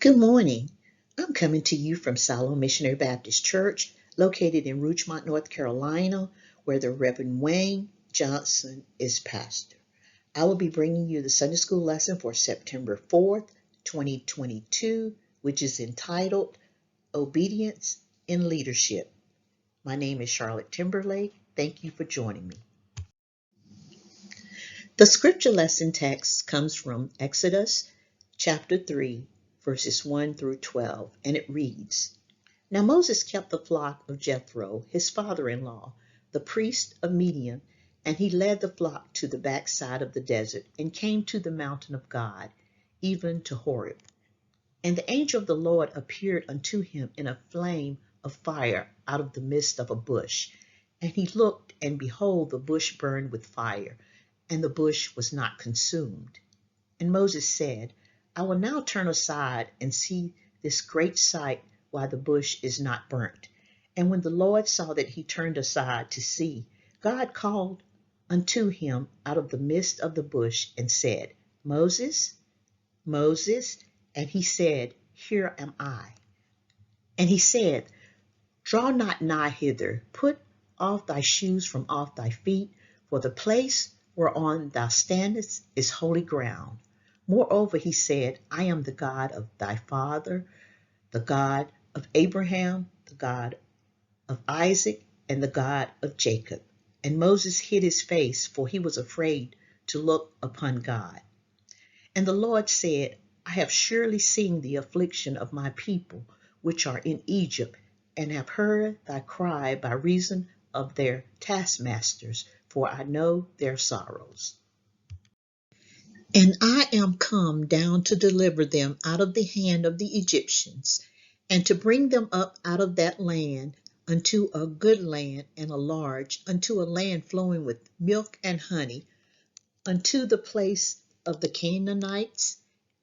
Good morning. I'm coming to you from Siloam Missionary Baptist Church, located in Rougemont, North Carolina, where the Reverend Wayne Johnson is pastor. I will be bringing you the Sunday school lesson for September 4th, 2022, which is entitled Obedience in Leadership. My name is Charlotte Timberlake. Thank you for joining me. The scripture lesson text comes from Exodus chapter 3, verses 1 through 12, and it reads, Now Moses kept the flock of Jethro, his father-in-law, the priest of Midian, and he led the flock to the backside of the desert and came to the mountain of God, even to Horeb. And the angel of the Lord appeared unto him in a flame of fire out of the midst of a bush. And he looked, and behold, the bush burned with fire, and the bush was not consumed. And Moses said, I will now turn aside and see this great sight, why the bush is not burnt. And when the Lord saw that he turned aside to see, God called unto him out of the midst of the bush and said, Moses, Moses. And he said, Here am I. And he said, Draw not nigh hither, put off thy shoes from off thy feet, for the place whereon thou standest is holy ground. Moreover, he said, I am the God of thy father, the God of Abraham, the God of Isaac, and the God of Jacob. And Moses hid his face, for he was afraid to look upon God. And the Lord said, I have surely seen the affliction of my people, which are in Egypt, and have heard thy cry by reason of their taskmasters, for I know their sorrows. And I am come down to deliver them out of the hand of the Egyptians, and to bring them up out of that land unto a good land and a large, unto a land flowing with milk and honey, unto the place of the Canaanites,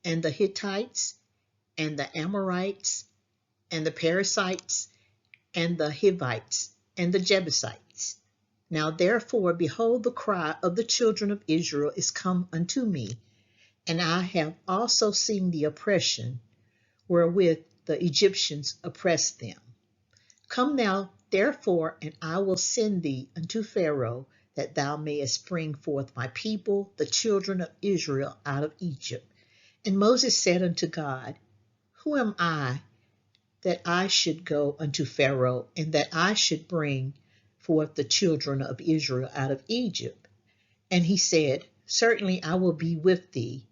and the Hittites, and the Amorites, and the Perizzites, and the Hivites, and the Jebusites. Now therefore, behold, the cry of the children of Israel is come unto me, and I have also seen the oppression wherewith the Egyptians oppressed them. Come now, therefore, and I will send thee unto Pharaoh, that thou mayest bring forth my people, the children of Israel, out of Egypt. And Moses said unto God, Who am I, that I should go unto Pharaoh, and that I should bring forth the children of Israel out of Egypt? And he said, Certainly I will be with thee,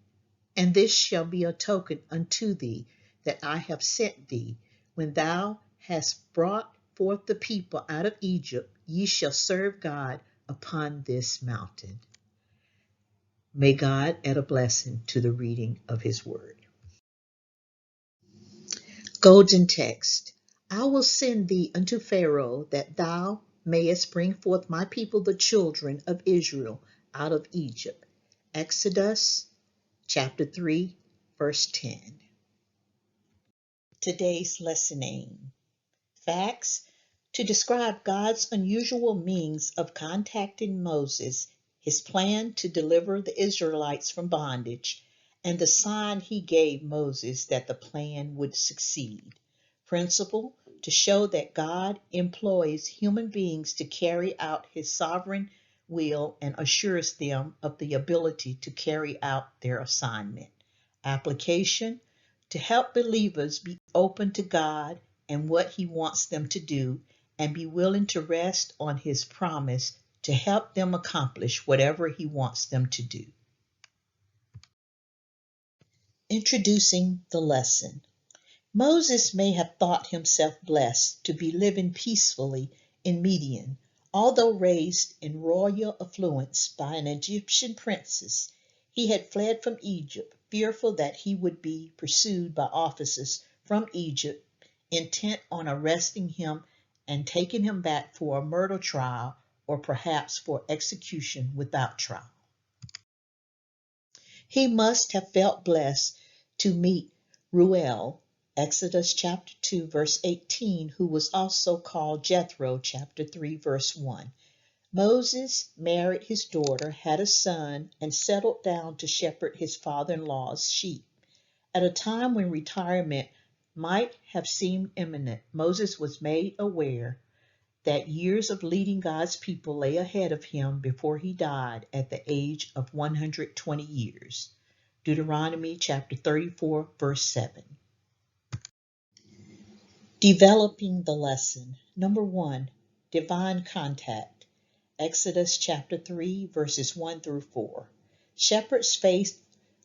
and this shall be a token unto thee that I have sent thee. When thou hast brought forth the people out of Egypt, ye shall serve God upon this mountain. May God add a blessing to the reading of his word. Golden text. I will send thee unto Pharaoh, that thou mayest bring forth my people, the children of Israel, out of Egypt. Exodus chapter 3, verse 10. Today's lesson aim. Facts. To describe God's unusual means of contacting Moses, his plan to deliver the Israelites from bondage, and the sign he gave Moses that the plan would succeed. Principle. To show that God employs human beings to carry out his sovereign will and assures them of the ability to carry out their assignment. Application. To help believers be open to God and what he wants them to do, and be willing to rest on his promise to help them accomplish whatever he wants them to do. Introducing the lesson. Moses may have thought himself blessed to be living peacefully in Midian. Although raised in royal affluence by an Egyptian princess, he had fled from Egypt, fearful that he would be pursued by officers from Egypt, intent on arresting him and taking him back for a murder trial, or perhaps for execution without trial. He must have felt blessed to meet Reuel, Exodus chapter 2, verse 18, who was also called Jethro, chapter 3, verse 1. Moses married his daughter, had a son, and settled down to shepherd his father-in-law's sheep. At a time when retirement might have seemed imminent, Moses was made aware that years of leading God's people lay ahead of him before he died at the age of 120 years. Deuteronomy chapter 34, verse 7. Developing the lesson. Number 1, divine contact. Exodus chapter 3, verses 1 through 4. Shepherds faced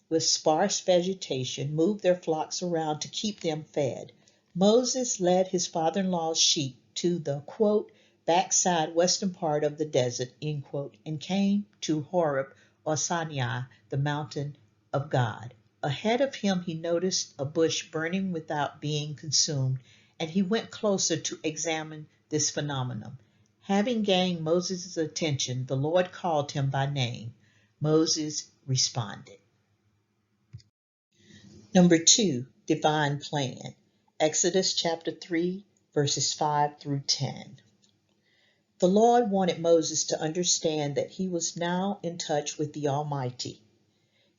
with sparse vegetation moved their flocks around to keep them fed. Moses led his father-in-law's sheep to the, quote, backside western part of the desert, end quote, and came to Horeb or Sinai, the mountain of God. Ahead of him he noticed a bush burning without being consumed, and he went closer to examine this phenomenon. Having gained Moses' attention, the Lord called him by name. Moses responded. Number 2, divine plan. Exodus chapter 3, verses 5 through 10. The Lord wanted Moses to understand that he was now in touch with the Almighty.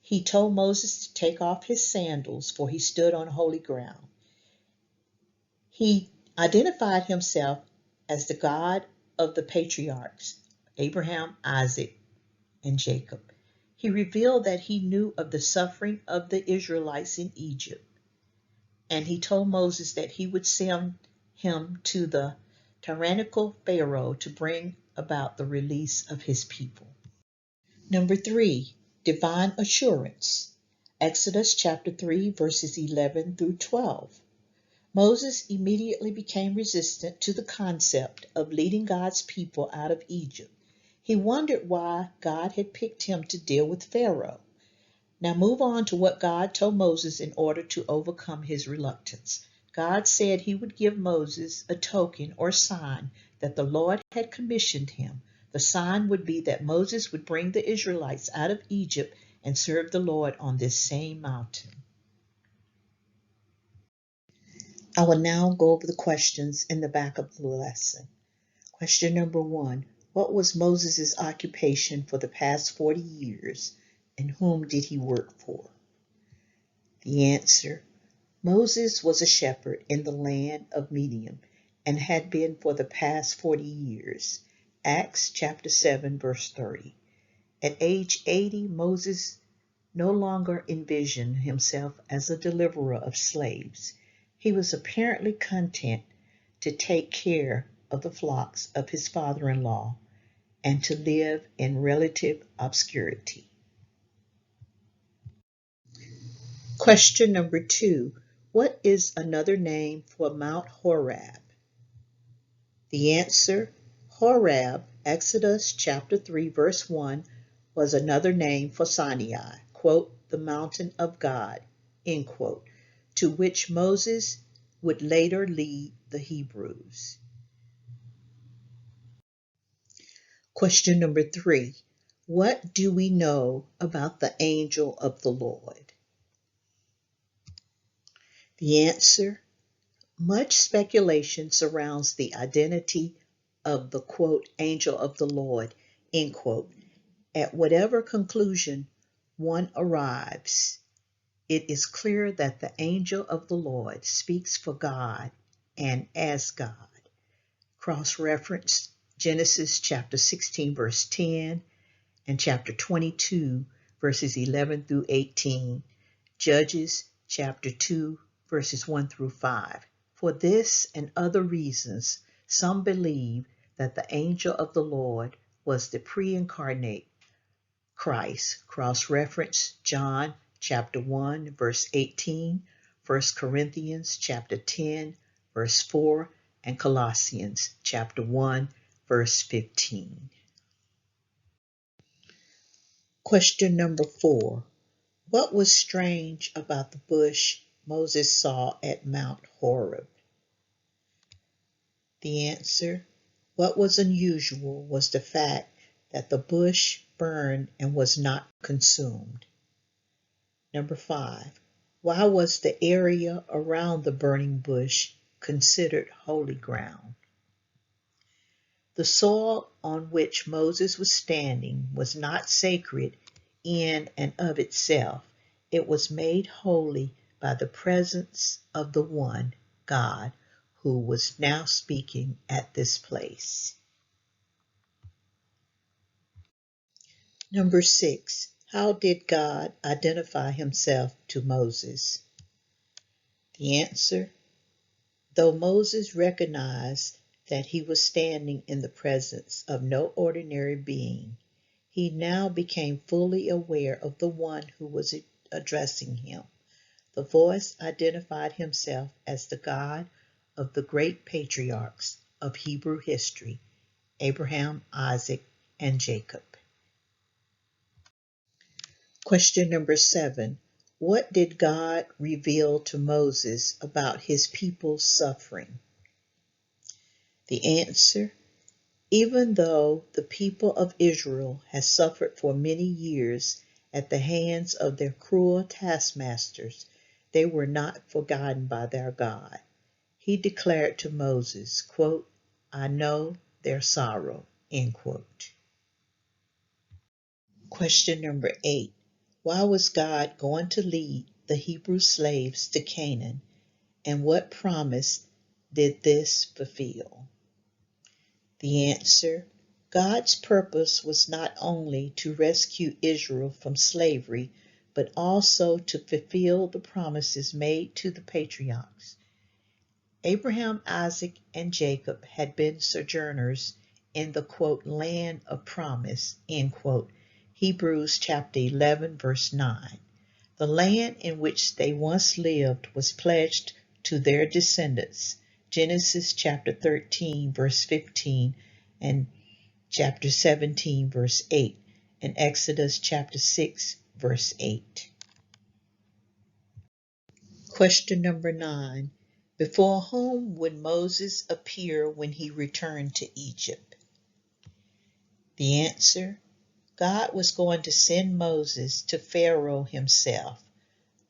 He told Moses to take off his sandals, for he stood on holy ground. He identified himself as the God of the patriarchs, Abraham, Isaac, and Jacob. He revealed that he knew of the suffering of the Israelites in Egypt, and he told Moses that he would send him to the tyrannical Pharaoh to bring about the release of his people. Number 3, divine assurance. Exodus chapter 3, verses 11 through 12. Moses immediately became resistant to the concept of leading God's people out of Egypt. He wondered why God had picked him to deal with Pharaoh. Now move on to what God told Moses in order to overcome his reluctance. God said he would give Moses a token or sign that the Lord had commissioned him. The sign would be that Moses would bring the Israelites out of Egypt and serve the Lord on this same mountain. I will now go over the questions in the back of the lesson. Question number 1. What was Moses' occupation for the past 40 years, and whom did he work for? The answer: Moses was a shepherd in the land of Midian and had been for the past 40 years. Acts chapter 7, verse 30. At age 80, Moses no longer envisioned himself as a deliverer of slaves. He was apparently content to take care of the flocks of his father-in-law and to live in relative obscurity. Question number 2. What is another name for Mount Horeb? The answer: Horeb, Exodus chapter 3, verse 1, was another name for Sinai, quote, the mountain of God, end quote, to which Moses would later lead the Hebrews. Question number 3. What do we know about the angel of the Lord? The answer: much speculation surrounds the identity of the, quote, angel of the Lord, end quote. At whatever conclusion one arrives, it is clear that the angel of the Lord speaks for God and as God. Cross-reference Genesis chapter 16, verse 10, and chapter 22, verses 11 through 18, Judges chapter 2, verses 1 through 5. For this and other reasons, some believe that the angel of the Lord was the pre-incarnate Christ. Cross-reference John chapter 1, verse 18, 1 Corinthians chapter 10, verse 4, and Colossians chapter 1, verse 15. Question number 4. What was strange about the bush Moses saw at Mount Horeb? The answer: what was unusual was the fact that the bush burned and was not consumed. Number 5. Why was the area around the burning bush considered holy ground? The soil on which Moses was standing was not sacred in and of itself. It was made holy by the presence of the one, God, who was now speaking at this place. Number 6. How did God identify himself to Moses? The answer: though Moses recognized that he was standing in the presence of no ordinary being, he now became fully aware of the one who was addressing him. The voice identified himself as the God of the great patriarchs of Hebrew history, Abraham, Isaac, and Jacob. Question number 7. What did God reveal to Moses about his people's suffering? The answer: even though the people of Israel has suffered for many years at the hands of their cruel taskmasters, they were not forgotten by their God. He declared to Moses, quote, "I know their sorrow," end quote. Question number 8. Why was God going to lead the Hebrew slaves to Canaan, and what promise did this fulfill? The answer: God's purpose was not only to rescue Israel from slavery, but also to fulfill the promises made to the patriarchs. Abraham, Isaac, and Jacob had been sojourners in the quote, land of promise, end quote, Hebrews chapter 11, verse 9. The land in which they once lived was pledged to their descendants, Genesis chapter 13, verse 15, and chapter 17, verse 8, and Exodus chapter 6, verse 8. Question number 9. Before whom would Moses appear when he returned to Egypt? The answer: God was going to send Moses to Pharaoh himself.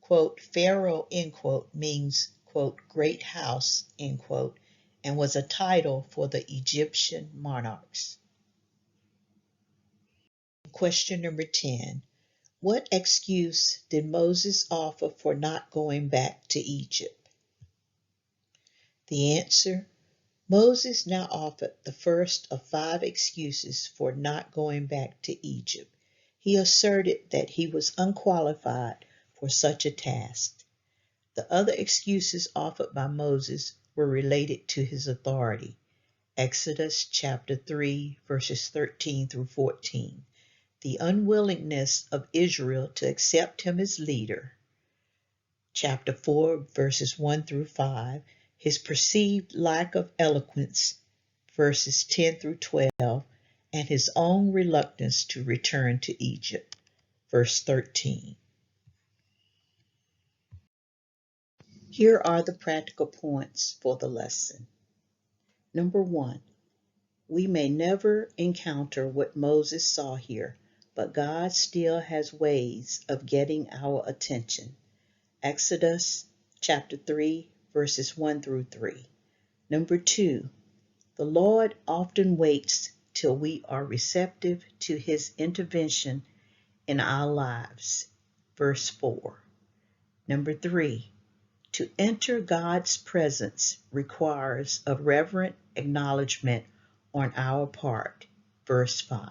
Quote, Pharaoh, end quote, means, quote, great house, end quote, and was a title for the Egyptian monarchs. Question number 10. What excuse did Moses offer for not going back to Egypt? The answer: Moses now offered the first of 5 excuses for not going back to Egypt. He asserted that he was unqualified for such a task. The other excuses offered by Moses were related to his authority. Exodus chapter 3, verses 13 through 14. The unwillingness of Israel to accept him as leader. Chapter 4, verses 1 through 5. His perceived lack of eloquence, verses 10 through 12, and his own reluctance to return to Egypt, verse 13. Here are the practical points for the lesson. Number 1, we may never encounter what Moses saw here, but God still has ways of getting our attention. Exodus chapter 3, verses 1 through 3. Number 2, the Lord often waits till we are receptive to his intervention in our lives. Verse 4. Number 3, to enter God's presence requires a reverent acknowledgement on our part. Verse 5.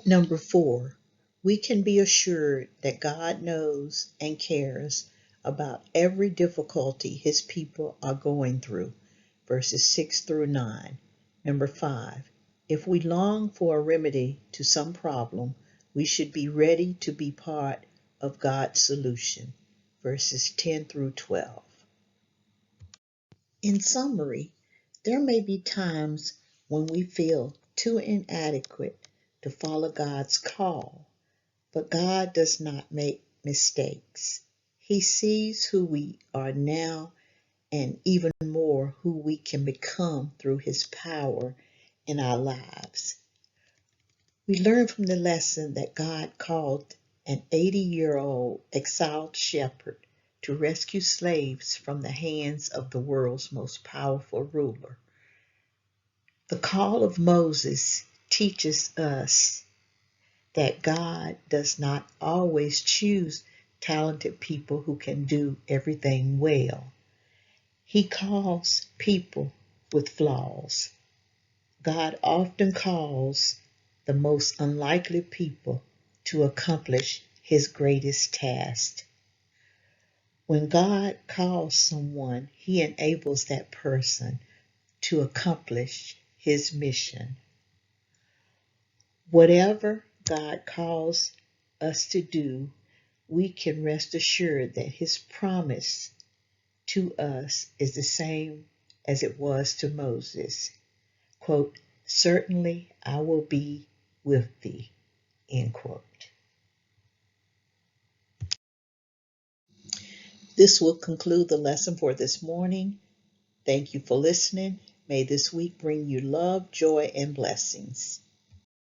Number 4, we can be assured that God knows and cares about every difficulty his people are going through. Verses 6 through 9. Number 5, if we long for a remedy to some problem, we should be ready to be part of God's solution. Verses 10 through 12. In summary, there may be times when we feel too inadequate to follow God's call, but God does not make mistakes. He sees who we are now and even more who we can become through his power in our lives. We learn from the lesson that God called an 80-year-old exiled shepherd to rescue slaves from the hands of the world's most powerful ruler. The call of Moses teaches us that God does not always choose talented people who can do everything well. He calls people with flaws. God often calls the most unlikely people to accomplish his greatest task. When God calls someone, he enables that person to accomplish his mission. Whatever God calls us to do, we can rest assured that his promise to us is the same as it was to Moses. Quote, "Certainly I will be with thee," end quote. This will conclude the lesson for this morning. Thank you for listening. May this week bring you love, joy, and blessings.